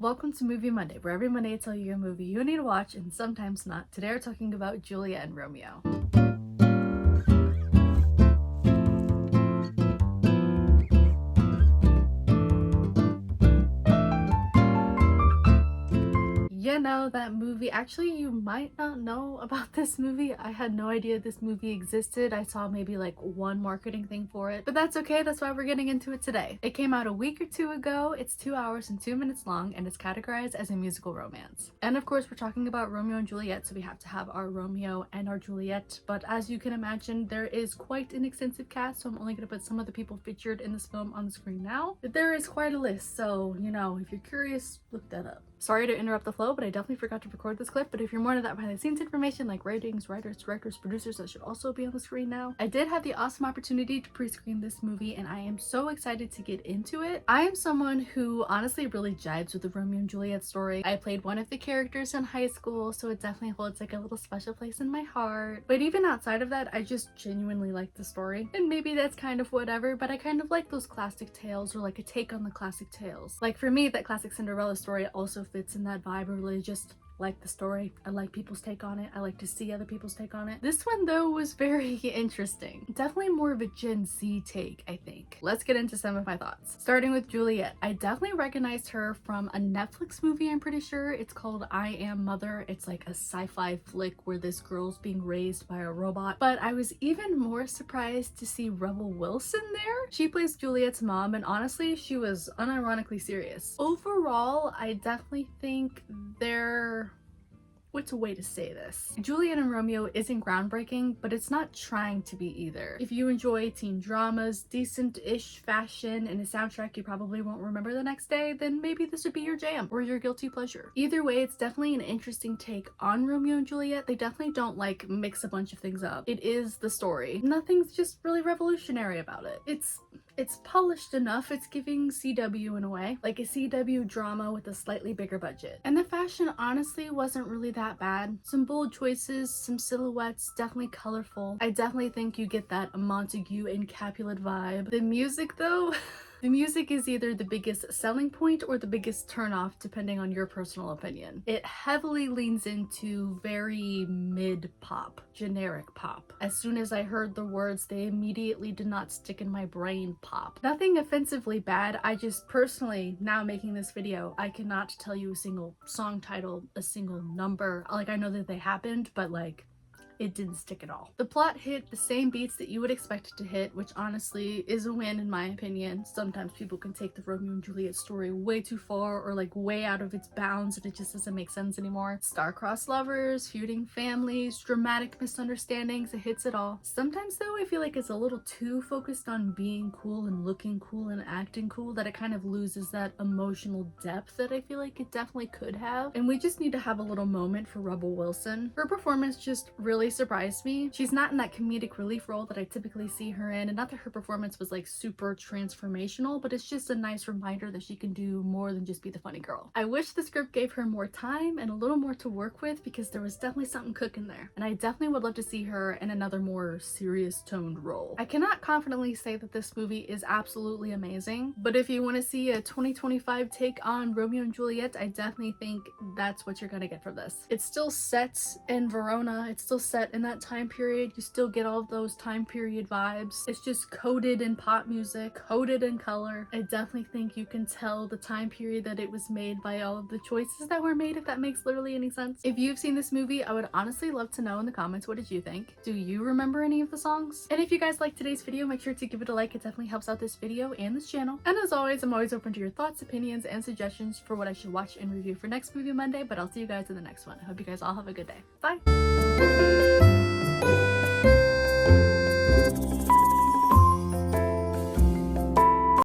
Welcome to Movie Monday, where every Monday I tell you a movie you need to watch and sometimes not. Today we're talking about Juliet and Romeo. You know that movie. Actually, you might not know about this movie. I had no idea this movie existed. I saw maybe like one marketing thing for it, but that's okay. That's why we're getting into it today. It came out a week or two ago. It's 2 hours and 2 minutes long, and it's categorized as a musical romance. And of course, we're talking about Romeo and Juliet, so we have to have our Romeo and our Juliet. But as you can imagine, there is quite an extensive cast, so I'm only going to put some of the people featured in this film on the screen now. But there is quite a list, so you know, if you're curious, look that up. Sorry to interrupt the flow, but I definitely forgot to record this clip. But if you're more into that behind the scenes information like ratings, writers, directors, producers, that should also be on the screen now. I did have the awesome opportunity to pre-screen this movie, and I am so excited to get into it. I am someone who honestly really jibes with the Romeo and Juliet story. I played one of the characters in high school, so it definitely holds like a little special place in my heart. But even outside of that, I just genuinely like the story. And maybe that's kind of whatever, but I kind of like those classic tales, or like a take on the classic tales. Like for me, that classic Cinderella story also fits in that vibe. I really just like the story. I like people's take on it. I like to see other people's take on it. This one though was very interesting. Definitely more of a Gen Z take, I think. Let's get into some of my thoughts. Starting with Juliet. I definitely recognized her from a Netflix movie, I'm pretty sure. It's called I Am Mother. It's like a sci-fi flick where this girl's being raised by a robot. But I was even more surprised to see Rebel Wilson there. She plays Juliet's mom, and honestly, she was unironically serious. Overall, I definitely think what's a way to say this? Juliet and Romeo isn't groundbreaking, but it's not trying to be either. If you enjoy teen dramas, decent-ish fashion, and a soundtrack you probably won't remember the next day, then maybe this would be your jam or your guilty pleasure. Either way, it's definitely an interesting take on Romeo and Juliet. They definitely don't like mix a bunch of things up. It is the story. Nothing's just really revolutionary about it. It's polished enough. It's giving CW in a way, like a CW drama with a slightly bigger budget. And the fashion honestly wasn't really that bad. Some bold choices, some silhouettes, definitely colorful. I definitely think you get that Montague and Capulet vibe. The music though, the music is either the biggest selling point or the biggest turnoff depending on your personal opinion. It heavily leans into very mid-pop, generic pop. As soon as I heard the words, they immediately did not stick in my brain. Pop. Nothing offensively bad, I just personally, now making this video, I cannot tell you a single song title, a single number. Like, I know that they happened, but like, it didn't stick at all. The plot hit the same beats that you would expect it to hit, which honestly is a win in my opinion. Sometimes people can take the Romeo and Juliet story way too far or like way out of its bounds and it just doesn't make sense anymore. Star-crossed lovers, feuding families, dramatic misunderstandings, it hits it all. Sometimes though, I feel like it's a little too focused on being cool and looking cool and acting cool that it kind of loses that emotional depth that I feel like it definitely could have. And we just need to have a little moment for Rebel Wilson. Her performance just really surprised me. She's not in that comedic relief role that I typically see her in, and not that her performance was like super transformational, but it's just a nice reminder that she can do more than just be the funny girl. I wish the script gave her more time and a little more to work with because there was definitely something cooking there, and I definitely would love to see her in another more serious toned role. I cannot confidently say that this movie is absolutely amazing, but if you want to see a 2025 take on Romeo and Juliet, I definitely think that's what you're gonna get from this. It's still set in Verona, it's still set in that time period. You still get all of those time period vibes. It's just coded in pop music, coded in color. I definitely think you can tell the time period that it was made by all of the choices that were made, if that makes literally any sense. If you've seen this movie, I would honestly love to know in the comments, what did you think? Do you remember any of the songs? And if you guys liked today's video, make sure to give it a like. It definitely helps out this video and this channel. And as always, I'm always open to your thoughts, opinions, and suggestions for what I should watch and review for next Movie Monday, but I'll see you guys in the next one. I hope you guys all have a good day. Bye!